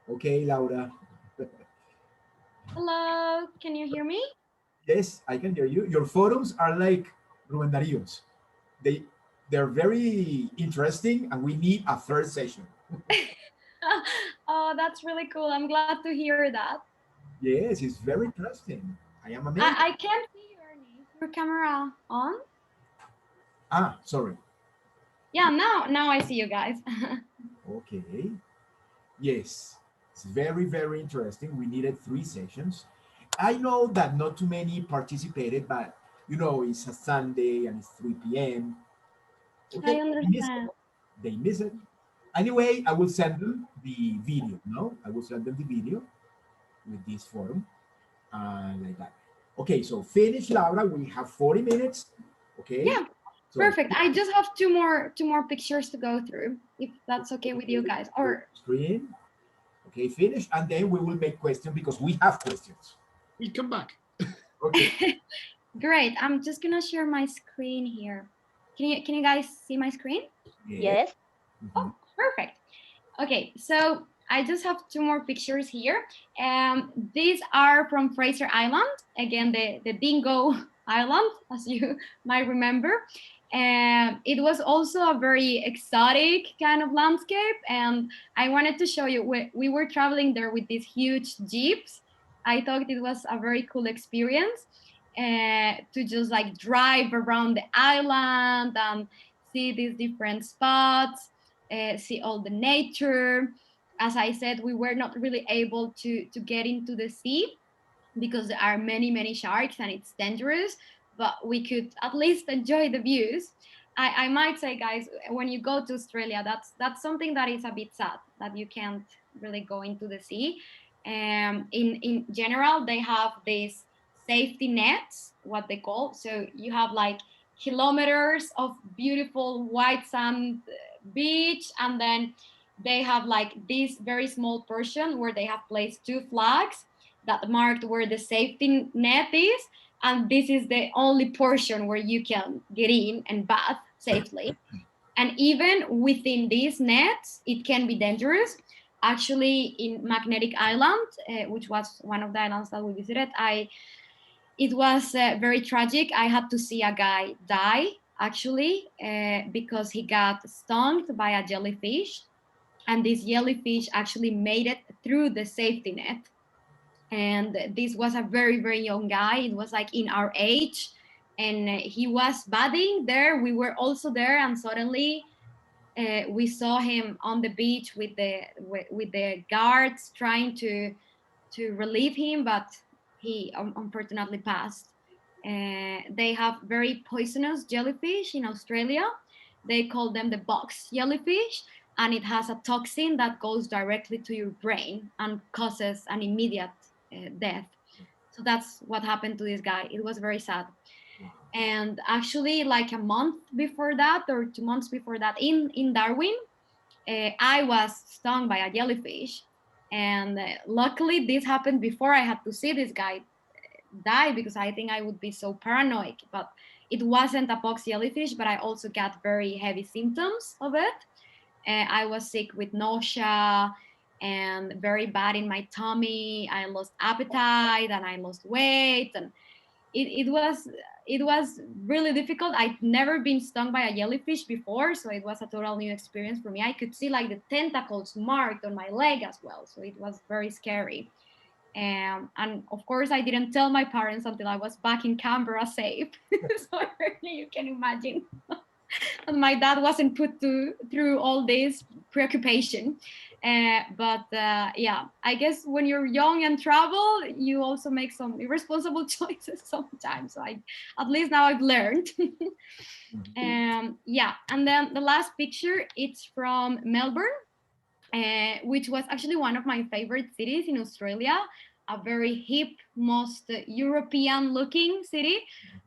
Okay, Laura. Hello, can you hear me? Yes, I can hear you. Your photos are like Ruben Darío's. They they're very interesting, and we need a third session. Oh, that's really cool. I'm glad to hear that. Yes, it's very interesting. I am amazed. I can't see your name. Is your camera on? Ah, sorry. Yeah, now I see you guys. Okay. Yes, it's very, very interesting. We needed three sessions. I know that not too many participated, but it's a Sunday and it's 3 p.m. I Okay, they miss it. understand. They miss it. Anyway, I will send them the video. No, I will send them the video with this forum like that. Okay, so finish, Laura. We have 40 minutes. Okay, Yeah, so perfect. I just have two more pictures to go through, if that's okay with you guys. full Or screen. Okay, finish, and then we will make questions because we have questions. We come back. Okay. great. I'm just gonna share my screen here. Can you guys see my screen? Yeah. Yes. Mhm. Oh, perfect. Okay, so I just have two more pictures here. These are from Fraser Island, again, the Dingo Island, as you might remember. It was also a very exotic kind of landscape, and I wanted to show you, we were traveling there with these huge jeeps. I thought it was a very cool experience to just like drive around the island and see these different spots, see all the nature. As I said, we were not really able to get into the sea because there are many sharks and it's dangerous, but we could at least enjoy the views. I might say, guys, when you go to Australia, that's something that is a bit sad, that you can't really go into the sea. In general, they have these safety nets, what they call. So you have like kilometers of beautiful white sand beach, and then they have like this very small portion where they have placed two flags that marked where the safety net is, and this is the only portion where you can get in and bath safely. And even within these nets, it can be dangerous. Actually, in Magnetic Island, which was one of the islands that we visited, it was very tragic. I had to see a guy die actually because he got stung by a jellyfish, and this jellyfish actually made it through the safety net. And this was a very young guy. It was like in our age, and he was bathing there. We were also there, and suddenly we saw him on the beach with the guards trying to relieve him, but he unfortunately passed. They have very poisonous jellyfish in Australia. They call them the box jellyfish, and it has a toxin that goes directly to your brain and causes an immediate death. So that's what happened to this guy. It was very sad. And actually, like a month before that, or 2 months before that, in Darwin, I was stung by a jellyfish. And luckily, this happened before I had to see this guy die, because I think I would be so paranoid. But it wasn't a pox jellyfish, but I also got very heavy symptoms of it. I was sick with nausea and very bad in my tummy. I lost appetite and I lost weight, and it was really difficult. I'd never been stung by a jellyfish before, so it was a total new experience for me. I could see like the tentacles marked on my leg as well, so it was very scary. And of course, I didn't tell my parents until I was back in Canberra safe. So you can imagine. And my dad wasn't put through all this preoccupation. But yeah, I guess when you're young and travel, you also make some irresponsible choices sometimes. So at least now I've learned. Yeah, and then the last picture, it's from Melbourne, which was actually one of my favorite cities in Australia, a very hip, most European looking city.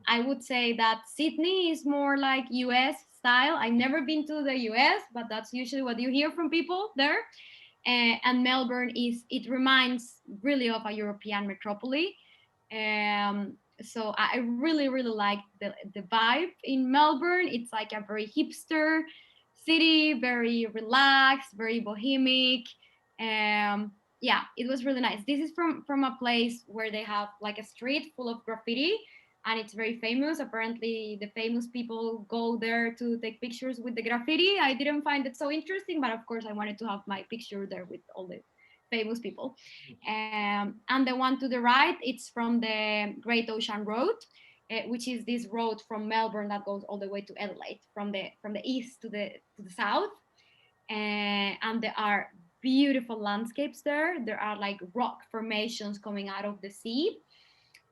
I would say that Sydney is more like US style. I've never been to the US, but that's usually what you hear from people there. And Melbourne it reminds really of a European metropolis. So I really really like the vibe in Melbourne. It's like a very hipster city, very relaxed, very bohemic. Yeah, it was really nice. This is from a place where they have like a street full of graffiti, and it's very famous. Apparently the famous people go there to take pictures with the graffiti. I didn't find it so interesting, but of course I wanted to have my picture there with all the famous people. And the one to the right, it's from the Great Ocean Road, which is this road from Melbourne that goes all the way to Adelaide, from the east to the south. And there are beautiful landscapes there. There are like rock formations coming out of the sea,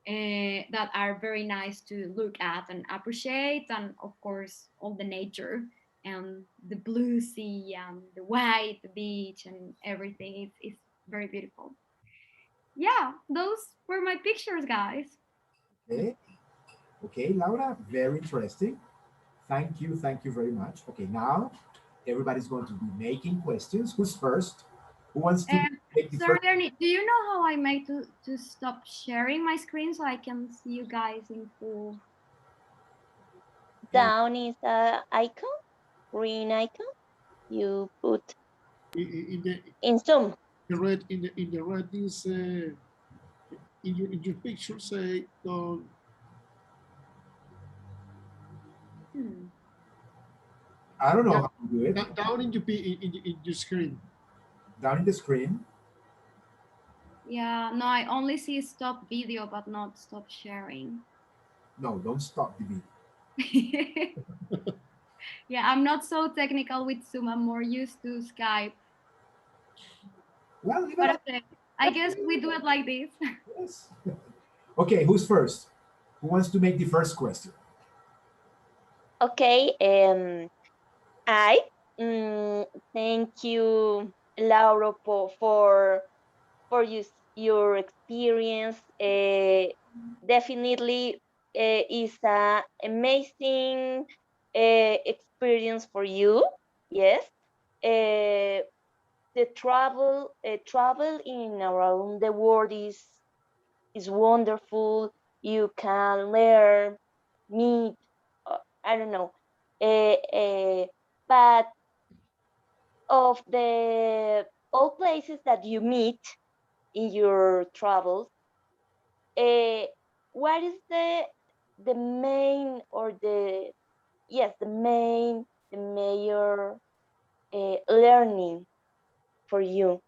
that are very nice to look at and appreciate, and of course all the nature and the blue sea and the white beach and everything. It's very beautiful. Yeah, those were my pictures, guys. Okay. Okay, Laura, very interesting. Thank you very much. Okay, now everybody's going to be making questions. Who's first? Who wants to make the Sorry, first? Ernie, do you know how I make to stop sharing my screen so I can see you guys in full? Uh, Down is a icon, green icon. You put In the in Zoom. red in the red is in your picture say don't Hmm. I don't know down, how to do it. down in your in your screen. Down in the screen. Yeah, no, I only see stop video, but not stop sharing. No, don't stop the video. Yeah, I'm not so technical with Zoom. I'm more used to Skype. Well, leave it But like okay, I guess we do it like this. this. Okay, who's first? Who wants to make the first question? Okay. I thank you, Laura, for your experience. Definitely is a amazing experience for you. Yes. Uh, the travel in around the world is wonderful. You can learn, meet, I don't know, uh, uh, but of the all places that you meet in your travels, uh, what is the main or the yes the major learning for you?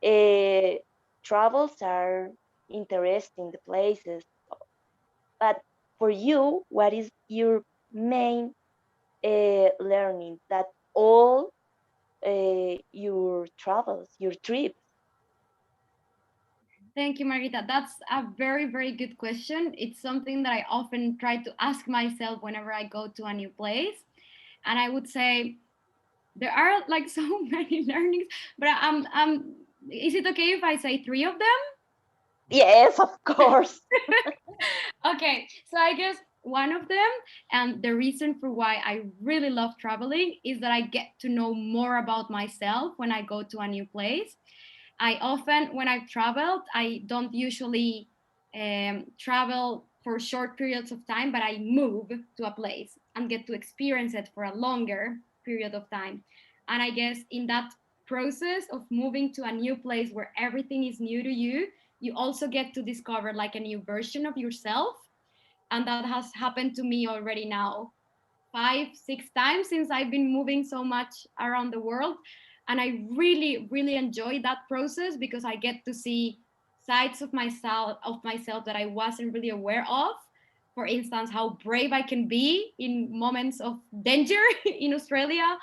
Uh, Travels are interesting, the places, but for you, what is your main learning that all your travels, your trips? Thank you, Margarita. That's a very, very good question. It's something that I often try to ask myself whenever I go to a new place. And I would say there are like so many learnings, but is it okay if I say three of them? Yes, of course. Okay, so I guess one of them, and the reason for why I really love traveling, is that I get to know more about myself when I go to a new place. I often, when I've traveled, I don't usually travel for short periods of time, but I move to a place and get to experience it for a longer period of time. And I guess in that process of moving to a new place where everything is new to you, you also get to discover like a new version of yourself. And that has happened to me already now 5 6 times since I've been moving so much around the world. And I really really enjoy that process because I get to see sides of myself that I wasn't really aware of. For instance, how brave I can be in moments of danger in Australia,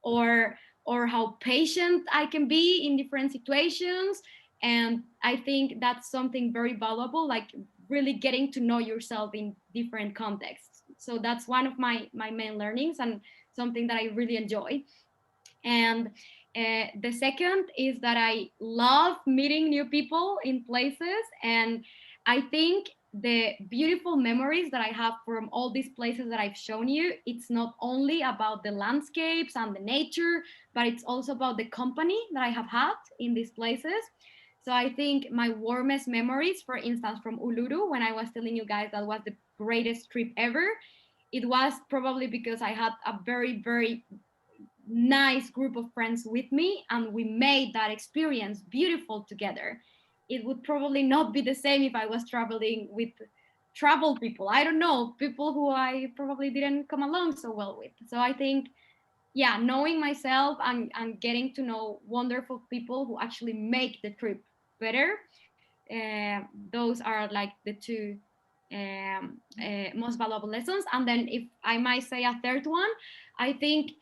or how patient I can be in different situations. And I think that's something very valuable, like really getting to know yourself in different contexts. So that's one of my main learnings and something that I really enjoy. And the second is that I love meeting new people in places. And I think the beautiful memories that I have from all these places that I've shown you, it's not only about the landscapes and the nature, but it's also about the company that I have had in these places. So I think my warmest memories, for instance, from Uluru, when I was telling you guys that was the greatest trip ever, it was probably because I had a very, very nice group of friends with me and we made that experience beautiful together. It would probably not be the same if I was traveling with travel people. I don't know, people who I probably didn't come along so well with. So I think, yeah, knowing myself and getting to know wonderful people who actually make the trip better, those are like the two most valuable lessons. And then if I might say a third one, I think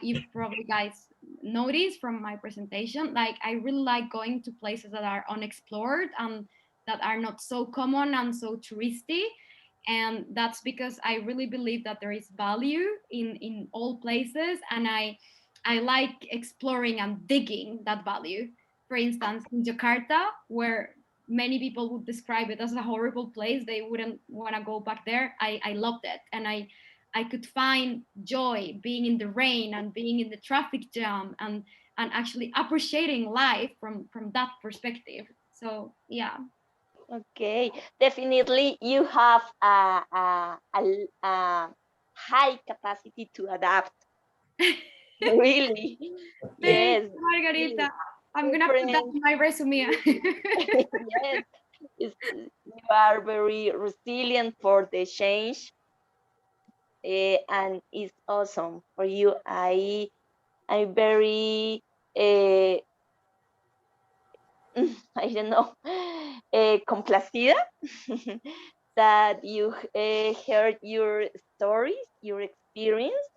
you probably guys noticed from my presentation, like I really like going to places that are unexplored and that are not so common and so touristy. And that's because I really believe that there is value in all places, and I like exploring and digging that value. For instance, in Jakarta, where many people would describe it as a horrible place, they wouldn't want to go back there. I loved it, and I could find joy being in the rain and being in the traffic jam and actually appreciating life from that perspective. So yeah. Okay, definitely you have a high capacity to adapt. Really, Thanks, yes, Margarita. really I'm gonna put that different. in my resume. Yes, you are very resilient for the change, and it's awesome for you. I'm very uh, I don't know, complacida that you heard your stories, your experience,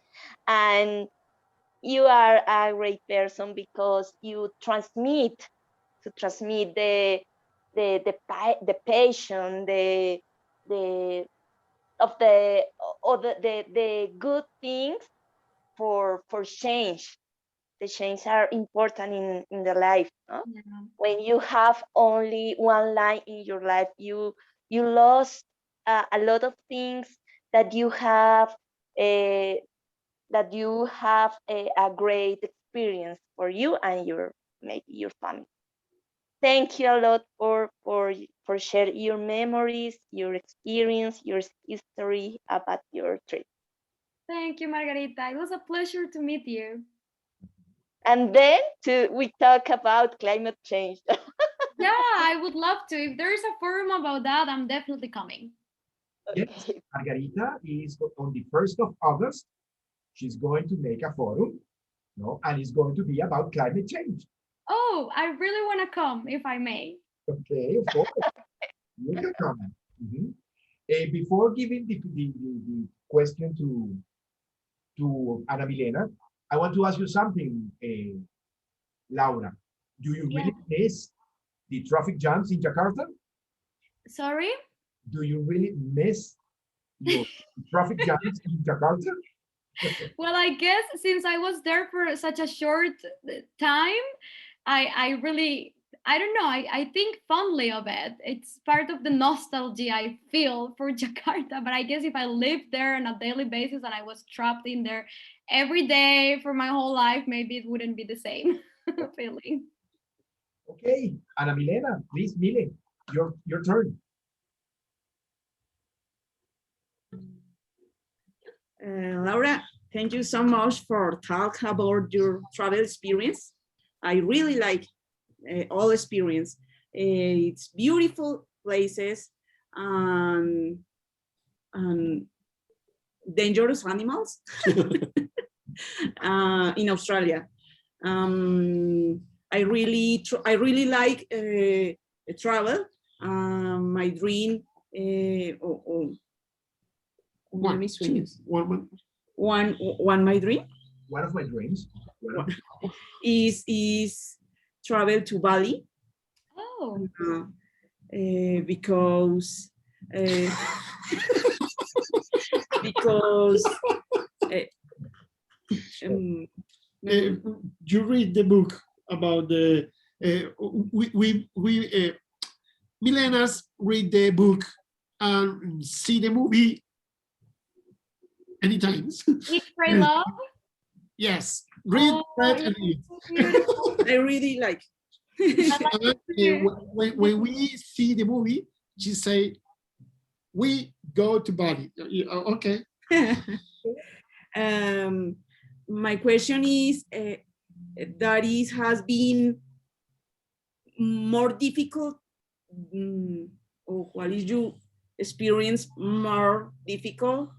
and you are a great person because you transmit the passion, the of the or the good things for change. The change are important in the life, no? Yeah. When you have only one line in your life, you lost a lot of things that you have uh, a great experience for you and your maybe your family. Thank you a lot for sharing your memories, your experience, your history about your trip. Thank you, Margarita. It was a pleasure to meet you. And then we talk about climate change. Yeah, I would love to. If there's a forum about that, I'm definitely coming. Yes, Okay. Margarita is on the 1st of August. She's going to make a forum, no, and it's going to be about climate change. Oh, I really want to come, if I may. Okay, of course, you can come. Mhm. Before giving the question to Ana Milena, I want to ask you something, Laura. Do you Yeah. really miss the traffic jams in Jakarta? Sorry? Do you really miss your traffic jams in Jakarta? Well, I guess since I was there for such a short time, I really, I don't know, I think fondly of it. It's part of the nostalgia I feel for Jakarta. But I guess if I lived there on a daily basis and I was trapped in there every day for my whole life, maybe it wouldn't be the same feeling. Okay, Ana Milena, please, Mile, your turn. Laura, thank you so much for talk about your travel experience. I really like all experience. It's beautiful places and dangerous animals in Australia. I really like travel. My dream. Oh, oh, One, mis two, sueños. one. One my dream One of my dreams. is travel to Bali Oh, because uh, because uh, um, You read the book about the we millennials read the book and see the movie many times. Eat, Pray, Love. Yes, read, Oh, read, it's and read. so beautiful. I really like When we see the movie, she say, we go to Bali. Okay. My question is, that is has been more difficult, or what is your experience more difficult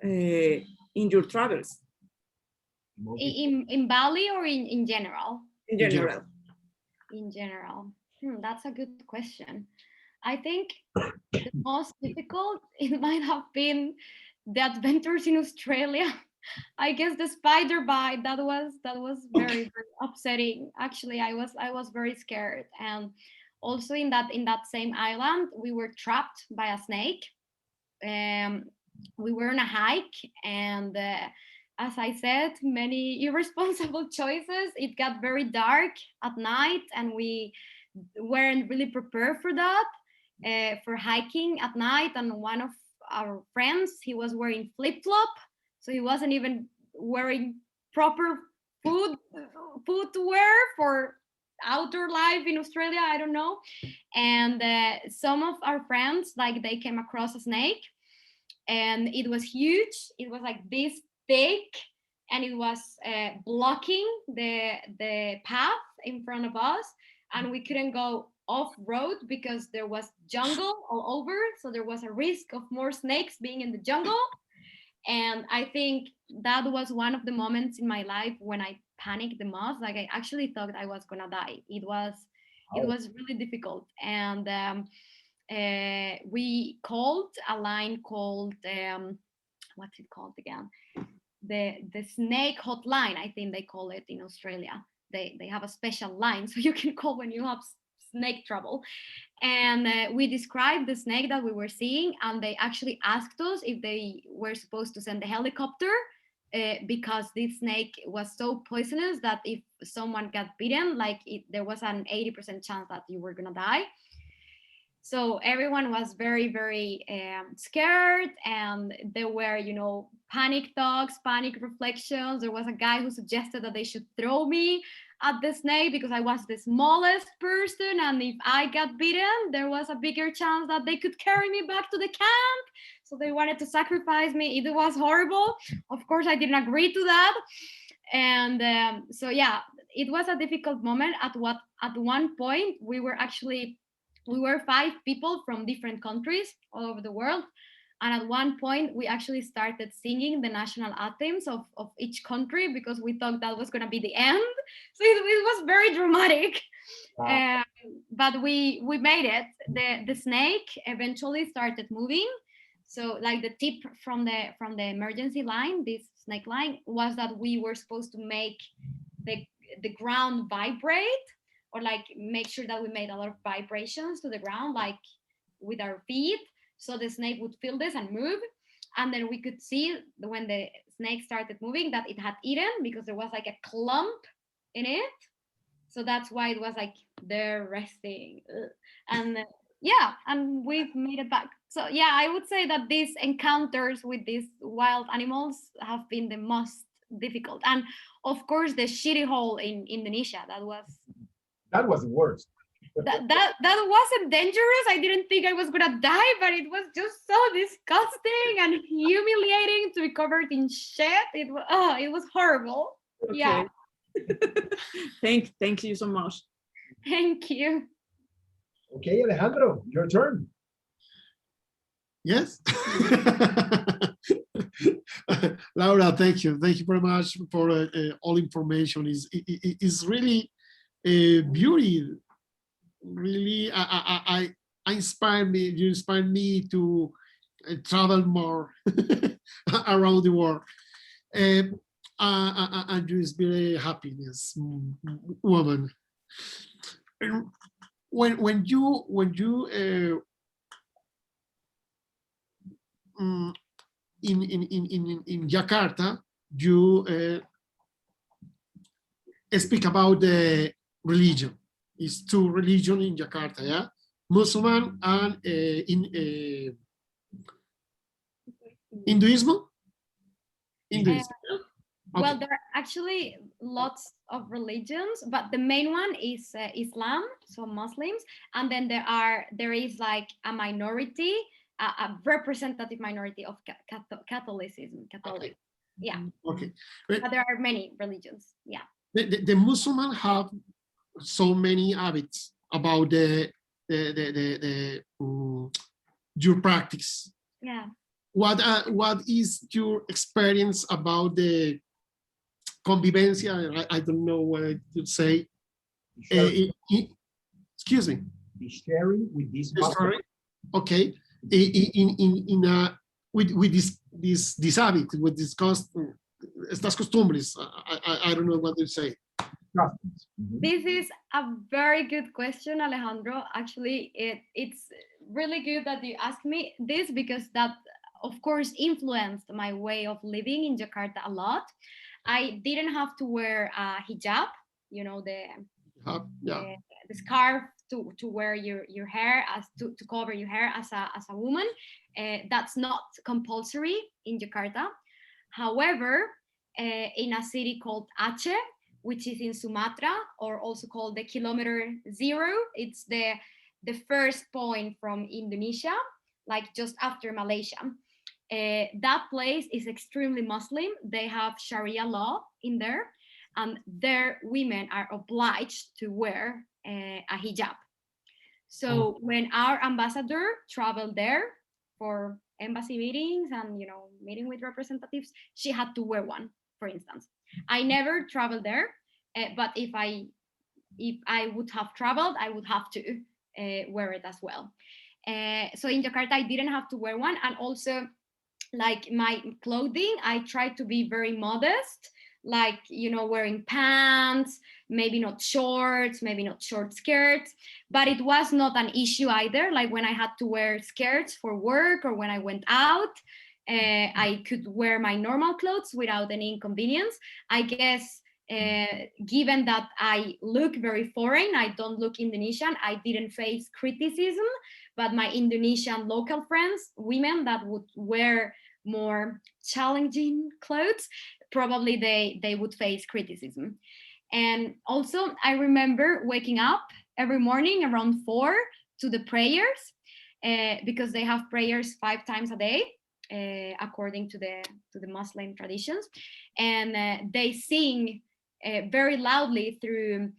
in your travels? In Bali or in general? In general. In general, that's a good question. I think the most difficult it might have been the adventures in Australia. I guess the spider bite that was very, very upsetting. Actually, I was very scared, and also in that same island we were trapped by a snake. We were on a hike, and as I said, many irresponsible choices. It got very dark at night, and we weren't really prepared for that, for hiking at night. And one of our friends, he was wearing flip-flop, so he wasn't even wearing proper footwear for outdoor life in Australia. I don't know. And some of our friends, like, they came across a snake, and it was huge. It was like this big, and it was blocking the path in front of us, and we couldn't go off road because there was jungle all over, so there was a risk of more snakes being in the jungle. And I think that was one of the moments in my life when I panicked the most. Like, I actually thought I was gonna die. It was really difficult. And we called a line called what's it called again? The snake hotline, I think they call it in Australia. They have a special line so you can call when you have snake trouble. And we described the snake that we were seeing, and they actually asked us if they were supposed to send a helicopter, because this snake was so poisonous that if someone got bitten, like, there was an 80% chance that you were gonna die. So everyone was very, very scared, and there were, panic talks, panic reflections. There was a guy who suggested that they should throw me at the snake because I was the smallest person, and if I got bitten, there was a bigger chance that they could carry me back to the camp. So they wanted to sacrifice me. It was horrible. Of course, I didn't agree to that. And so yeah, it was a difficult moment. At one point, we were 5 people from different countries all over the world. And at one point, we actually started singing the national anthems of each country because we thought that was going to be the end. So it was very dramatic. Wow. But we made it. The snake eventually started moving. So, like, the tip from the emergency line, this snake line, was that we were supposed to make the ground vibrate, or like make sure that we made a lot of vibrations to the ground, like with our feet, so the snake would feel this and move. And then we could see when the snake started moving that it had eaten, because there was like a clump in it. So that's why it was like there resting. And yeah, and we've made it back. So yeah, I would say that these encounters with these wild animals have been the most difficult. And of course, the shitty hole in Indonesia, that was the worst. that wasn't dangerous. I didn't think I was gonna die, but it was just so disgusting and humiliating to be covered in shit. It was horrible. Okay. Yeah. Thank you so much. Thank you. Okay, Alejandro, your turn. Yes. Laura, thank you very much for all information. Is really beauty. Really, I inspire me. You inspire me to travel more around the world. And you inspire happiness, woman. When you in Jakarta, you speak about the religion. It's 2 religions in Jakarta, yeah, Muslim and Hinduism. Yeah? Well, Okay. there are actually lots of religions, but the main one is Islam, so Muslims, and then there is like a minority, a representative minority of Catholicism, Okay. Catholic. Yeah, Okay. But but there are many religions. Yeah, the Muslim have so many habits about your practice. yeah. What is your experience about the convivencia? I don't know what to say. The Uh, sharing, excuse me. the sharing with this Muslim. Sorry. Okay. In with this habit, with this estas costumbres. I don't know what to say. customs. Mhm. This is a very good question, Alejandro. Actually, it's really good that you asked me this because that, of course, influenced my way of living in Jakarta a lot. I didn't have to wear a hijab, you know, Yeah. the scarf to wear your hair as to cover your hair as a woman. That's not compulsory in Jakarta. However, in a city called Aceh, which is in Sumatra, or also called the Kilometer Zero, it's the first point from Indonesia, like just after Malaysia. That place is extremely Muslim. They have Sharia law in there, and their women are obliged to wear a hijab. So when our ambassador traveled there for embassy meetings and meeting with representatives, she had to wear one. For instance, I never traveled there, but if I would have traveled, I would have to wear it as well. So in Jakarta, I didn't have to wear one, and also like my clothing, I try to be very modest, like wearing pants, maybe not shorts, maybe not short skirts. But it was not an issue either, like when I had to wear skirts for work or when I went out, I could wear my normal clothes without any inconvenience. I guess given that I look very foreign, I don't look Indonesian, I didn't face criticism. But my Indonesian local friends, women that would wear more challenging clothes, probably they would face criticism. And also, I remember waking up every morning around 4 to the prayers, because they have prayers 5 times a day, according to the Muslim traditions, and they sing very loudly through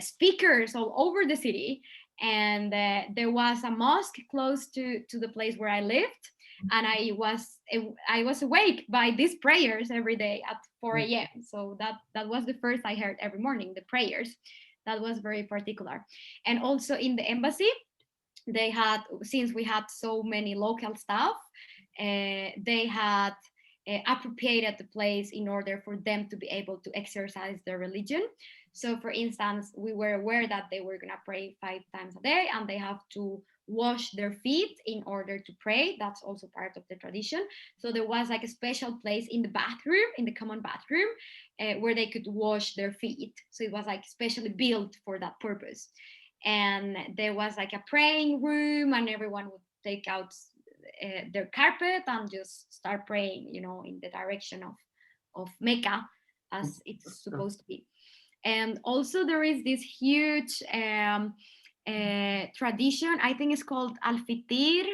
speakers all over the city. And there was a mosque close to the place where I lived, and I was awake by these prayers every day at 4 a.m. So that was the first I heard every morning, the prayers. That was very particular. And also in the embassy, they had, since we had so many local staff, they had appropriated the place in order for them to be able to exercise their religion. So for instance, we were aware that they were going to pray 5 times a day, and they have to wash their feet in order to pray. That's also part of the tradition. So there was like a special place in the bathroom, in the common bathroom, where they could wash their feet. So it was like specially built for that purpose. And there was like a praying room, and everyone would take out their carpet and just start praying, in the direction of Mecca, as it's supposed to be. And also there is this huge tradition. I think it's called Al-Fitir,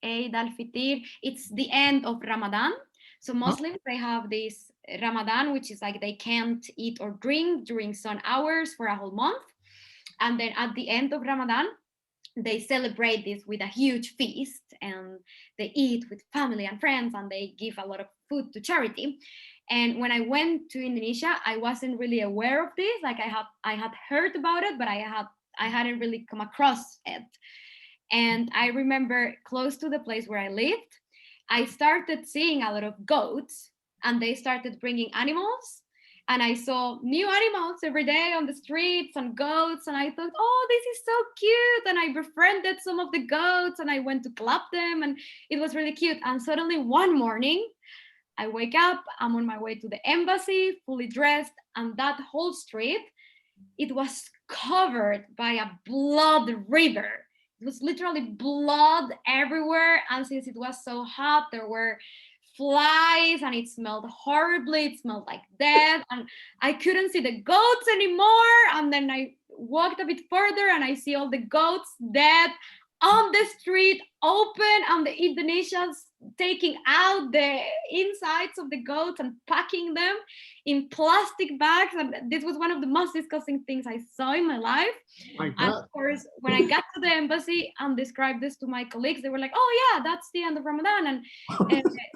Eid al-Fitir. It's the end of Ramadan. So Muslims, they have this Ramadan, which is like they can't eat or drink during some hours for a whole month. And then at the end of Ramadan, they celebrate this with a huge feast, and they eat with family and friends, and they give a lot of food to charity. And when I went to Indonesia, I wasn't really aware of this. Like I had heard about it, but I hadn't really come across it. And I remember close to the place where I lived, I started seeing a lot of goats, and they started bringing animals. And I saw new animals every day on the streets and goats. And I thought, oh, this is so cute. And I befriended some of the goats, and I went to clap them, and it was really cute. And suddenly one morning, I wake up, I'm on my way to the embassy, fully dressed, and that whole street, it was covered by a blood river. It was literally blood everywhere. And since it was so hot, there were flies and it smelled horribly. It smelled like death, and I couldn't see the goats anymore. And then I walked a bit further and I see all the goats dead on the street, open, and the Indonesians taking out the insides of the goats and packing them in plastic bags. And this was one of the most disgusting things I saw in my life. My And God. of course, when I got to the embassy and described this to my colleagues, they were like, "Oh yeah, that's the end of Ramadan, and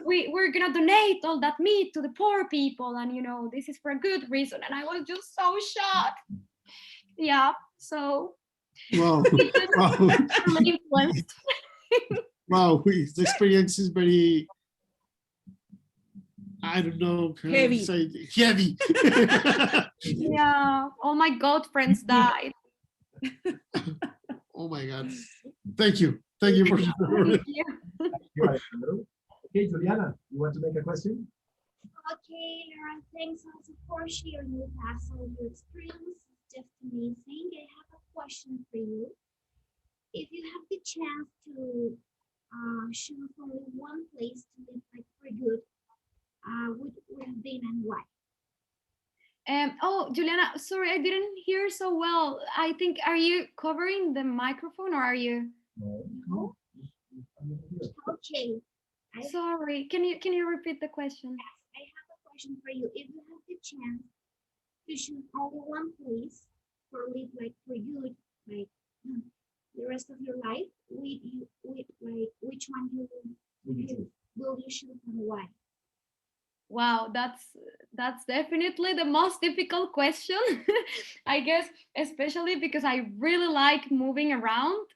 we're gonna donate all that meat to the poor people, and this is for a good reason." And I was just so shocked. Yeah, so Wow. it just Wow. really influenced. Wow. The experience is very, I don't know, how to Heavy. say it. Heavy. Yeah, all my goat friends died. Oh my God. Thank you. Thank you for Thank you. You, Alejandro. Okay, Juliana, you want to make a question? Okay, Laura, thanks also for sharing with us all your experience. It's just amazing. I have a question for you. If you have the chance to choose only one place to live like for good, would have been and why? Oh, Juliana, sorry, I didn't hear so well. I think, are you covering the microphone or are you? No. Okay, Sorry, can you repeat the question? yes, I have a question for you. If you have the chance to choose only one place for live like for good, like the rest of your life, which one Would you choose? will you choose and why? Wow, that's definitely the most difficult question. I guess, especially because I really like moving around.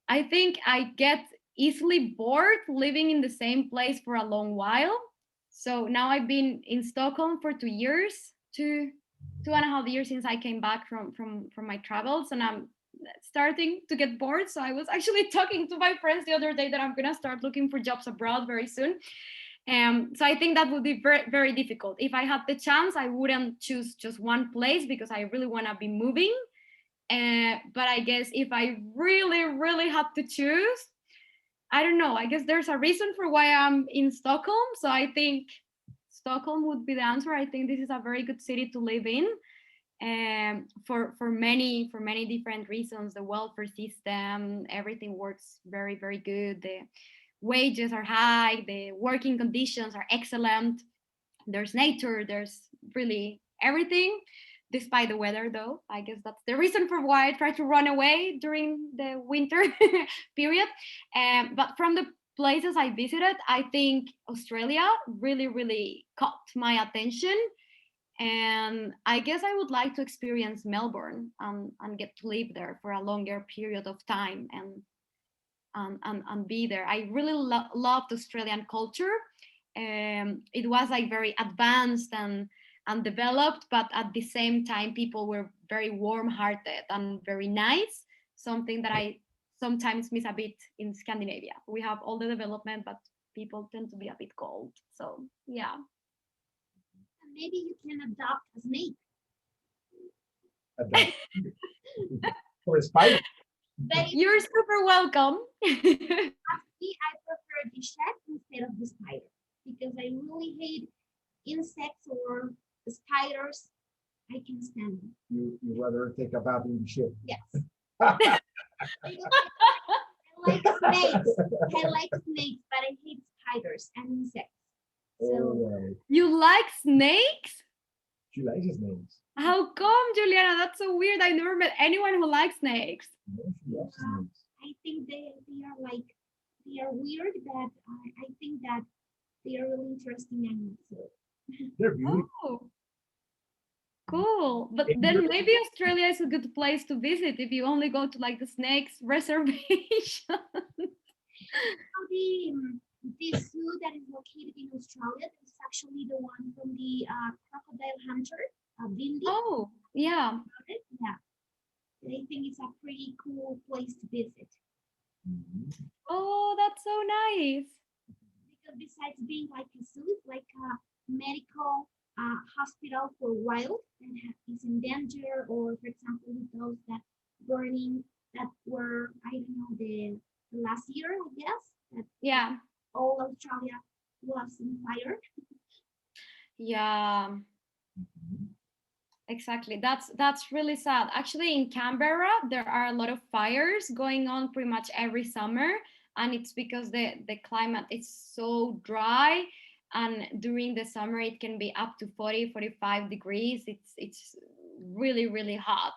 I think I get easily bored living in the same place for a long while. So now I've been in Stockholm for 2 years, two and a half years since I came back from my travels, and I'm starting to get bored. So I was actually talking to my friends the other day that I'm gonna start looking for jobs abroad very soon. So I think that would be very, very difficult. If I had the chance, I wouldn't choose just one place because I really want to be moving. But I guess if I really, really had to choose, I don't know. I guess there's a reason for why I'm in Stockholm. So I think Stockholm would be the answer. I think this is a very good city to live in, for many different reasons. The welfare system, everything works very, very good. The wages are high. The working conditions are excellent. There's nature. There's really everything. Despite the weather, though, I guess that's the reason for why I try to run away during the winter period. But from the places I visited, I think Australia really, really caught my attention. And I guess I would like to experience Melbourne, and get to live there for a longer period of time, and be there. I really loved Australian culture. It was like very advanced and developed, but at the same time, people were very warm-hearted and very nice. Something that I sometimes miss a bit in Scandinavia. We have all the development, but people tend to be a bit cold. So yeah. And maybe you can adopt a snake. Adopt. For a spider. But if You're super welcome. me, I prefer the shark instead of the spider because I really hate insects or spiders. I can stand them. You rather take a bath in the ship. Yes. I like snakes. I like snakes, but I hate spiders and insects. So Oh, You like snakes? she likes his names. How come, Juliana? That's so weird. I never met anyone who likes snakes. No, she loves snakes. I think they are like they are weird, but I think that they are really interesting animals. So They're beautiful. Oh, cool. But Maybe then you're- maybe Australia is a good place to visit if you only go to like the snakes reservation. the zoo that is located in Australia that is actually the one from the crocodile hunter, Bindi. Oh, yeah. Yeah, I think it's a pretty cool place to visit Mhm. Oh, that's so nice. because besides being like a zoo, it's like a medical hospital for wild that is in danger, or for example, with those that burning that were I don't know the last year I guess that Yeah. all Australia was in fire. Yeah, Mhm. exactly. That's really sad. Actually, in Canberra, there are a lot of fires going on pretty much every summer, and it's because the climate is so dry, and during the summer it can be up to 40, 45 degrees. It's really, really hot.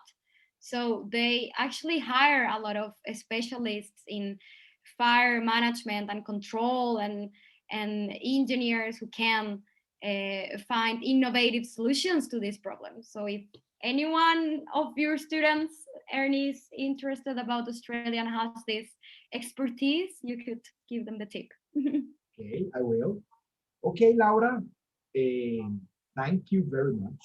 So they actually hire a lot of specialists in fire management and control, and engineers who can find innovative solutions to these problems. So if anyone of your students, Ernie, is interested about Australia and has this expertise, you could give them the tip. Okay, I will. Okay, Laura, thank you very much.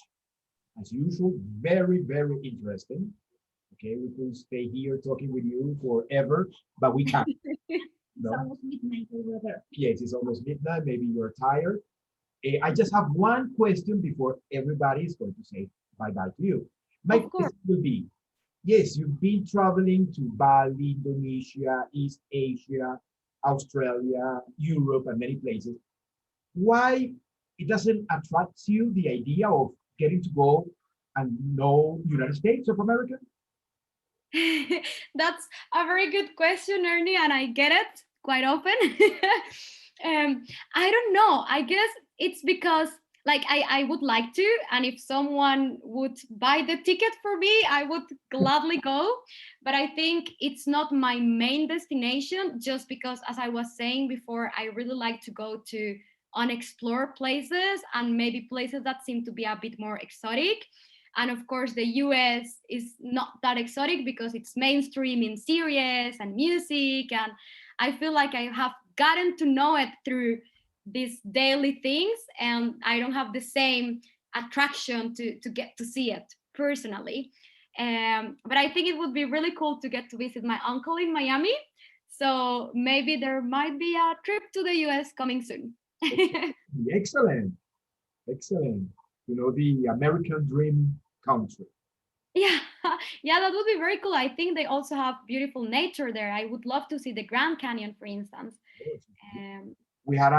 As usual, very, very interesting. Okay, we could stay here talking with you forever, but we can't. It's No? almost midnight over there. Yes, it's almost midnight. Maybe you're tired. I just have one question before everybody is going to say bye-bye to you. My Of course. question will be, yes, you've been traveling to Bali, Indonesia, East Asia, Australia, Europe, and many places. Why it doesn't attract you the idea of getting to go and know United States of America? That's a very good question, Ernie, and I get it quite often. I don't know. I guess it's because like I would like to, and if someone would buy the ticket for me, I would gladly go. But I think it's not my main destination, just because, as I was saying before, I really like to go to unexplored places and maybe places that seem to be a bit more exotic. And of course, the US is not that exotic because it's mainstream in series and music. And I feel like I have gotten to know it through these daily things. And I don't have the same attraction to get to see it personally. But I think it would be really cool to get to visit my uncle in Miami. So maybe there might be a trip to the US coming soon. Excellent, excellent. You know, the American dream country. Yeah, yeah, that would be very cool. I think they also have beautiful nature there. I would love to see the Grand Canyon, for instance. Um, We had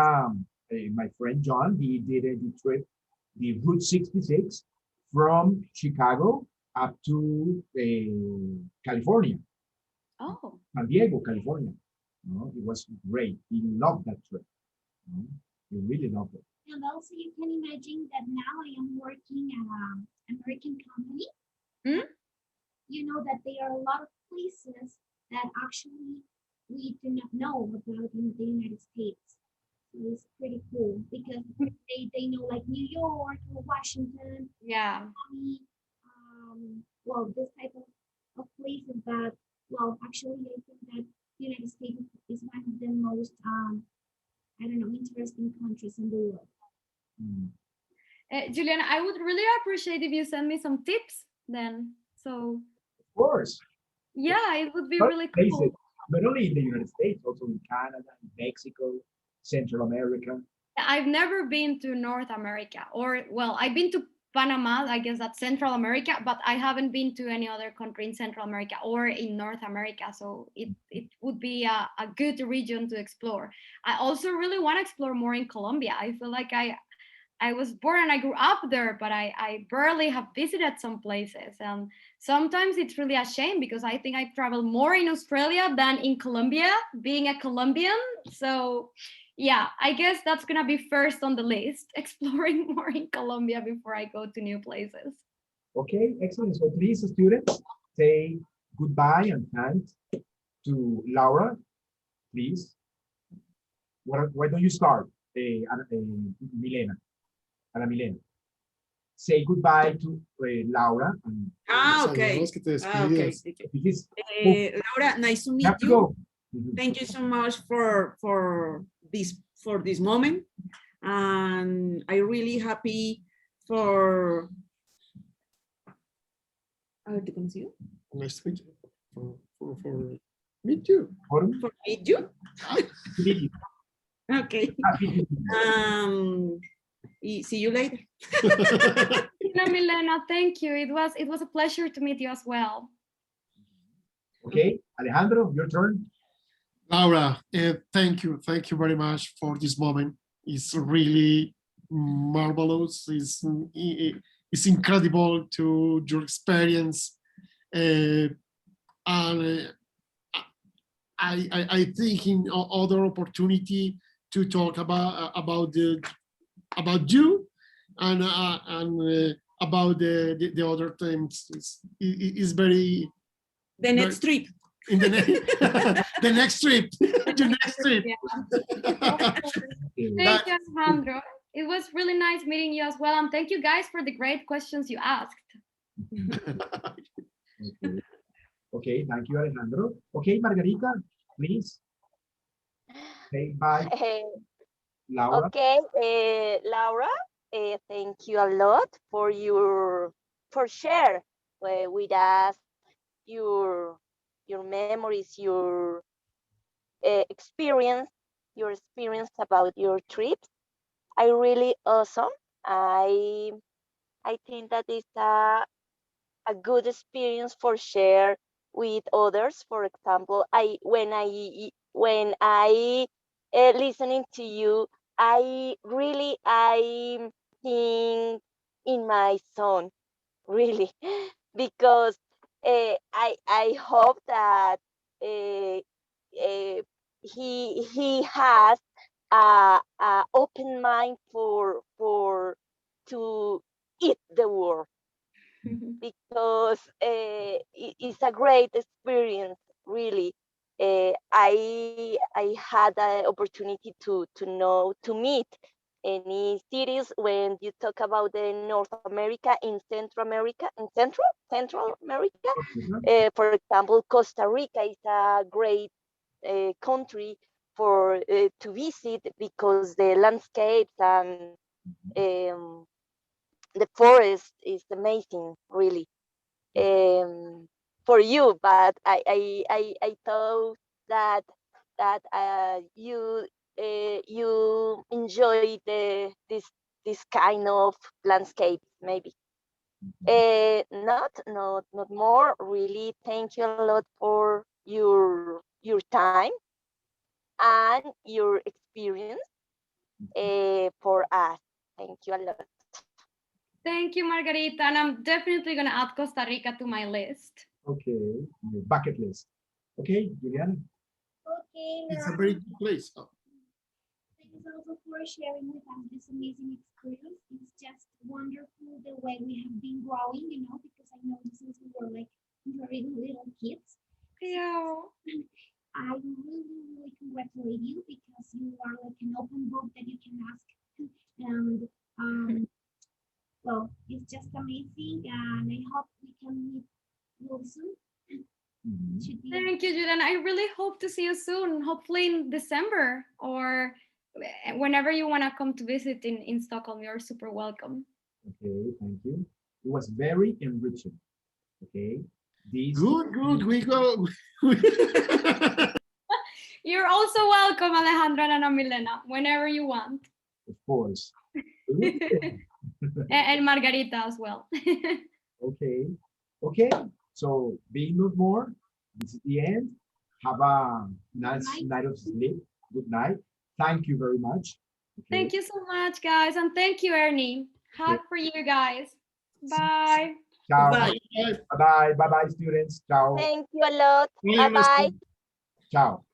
my friend John, he did the trip, the Route 66 from Chicago up to California, oh, San Diego, California. You know, it was great. He loved that trip. You know, he really loved it. And also you can imagine that now I am working at an American company. Hmm? You know that there are a lot of places that actually we do not know about in the United States. So it's pretty cool because they know like New York or Washington, yeah. Miami, well, this type of places that, well, actually I think that United States is one of the most, I don't know, interesting countries in the world. Mm. Juliana, I would really appreciate if you send me some tips then. So, Of course, yeah, it would be not really places, cool. not only in the United States, also in Canada, in Mexico, Central America. I've never been to North America, or, well, I've been to Panama, I guess that's Central America, but I haven't been to any other country in Central America or in North America. So it would be a good region to explore. I also really want to explore more in Colombia. I feel like I was born and I grew up there, but I barely have visited some places. And sometimes it's really a shame because I think I traveled more in Australia than in Colombia, being a Colombian. So, yeah, I guess that's going to be first on the list, exploring more in Colombia before I go to new places. Okay, excellent. So please, students, say goodbye and thanks to Laura, please. Why don't you start, Milena, Ana Milena? Say goodbye to Laura. And Okay. Sabemos que te Okay. despides. please, Laura, nice to you meet have to you. go. Mhm. Thank you so much for this moment, and I really happy for haberte conocido, Nice to meet you. For meet you. Forum, for meet you. to meet you. Okay. Happy to meet you. See you later. No, Milena, thank you. It was a pleasure to meet you as well. Okay, Alejandro, your turn. Laura, thank you. Thank you very much for this moment. It's really marvelous. It's incredible to your experience. And I think in other opportunity to talk about you and about the other things is very The next trip. in the the next trip. The next trip. Okay. Thank you, Alejandro. It was really nice meeting you as well. And thank you guys for the great questions you asked. Okay. Okay, thank you, Alejandro. Okay, Margarita, please say bye. Laura. Okay, Laura, thank you a lot for share with us your memories, experience, your experience about your trips. I really awesome. I I think that is a good experience for share with others. For example, when I listening to you, I think in my son really because I hope that uh, he has a open mind to eat the world because it's a great experience really. I had the opportunity to meet any cities when you talk about the North America, in Central America, in Central America. For example, Costa Rica is a great country for to visit because the landscapes and um, the forest is amazing, really, for you. But I thought that you enjoy this kind of landscape, maybe. Not more, really. Thank you a lot for your time and your experience for us. Thank you a lot. Thank you, Margarita. And I'm definitely going to add Costa Rica to my list. Okay, your bucket list. Okay, Juliana. Okay, It's a Laura, very good place. thanks also for sharing with us this amazing experience. It's just wonderful the way we have been growing, because I know since we were like very little kids. Yeah. I really, really congratulate you because you are like an open book that you can ask. And well, it's just amazing. And I hope we can meet real soon. Should be Thank you, Julian. I really hope to see you soon, hopefully in December or whenever you want to come to visit in Stockholm. You're super welcome. Okay, thank you. It was very enriching. Okay, this. Good. We go. You're also welcome, Alejandra and Ana Milena, whenever you want. Of course. And Margarita as well. Okay. Okay. So being no more, this is the end. Have a nice night of sleep. Good night. Thank you very much. Okay. Thank you so much, guys. And thank you, Ernie. Hug for you guys. Bye. Ciao. Bye. Bye bye. Bye bye, students. Ciao. Thank you a lot. Bye, Bye bye. Ciao.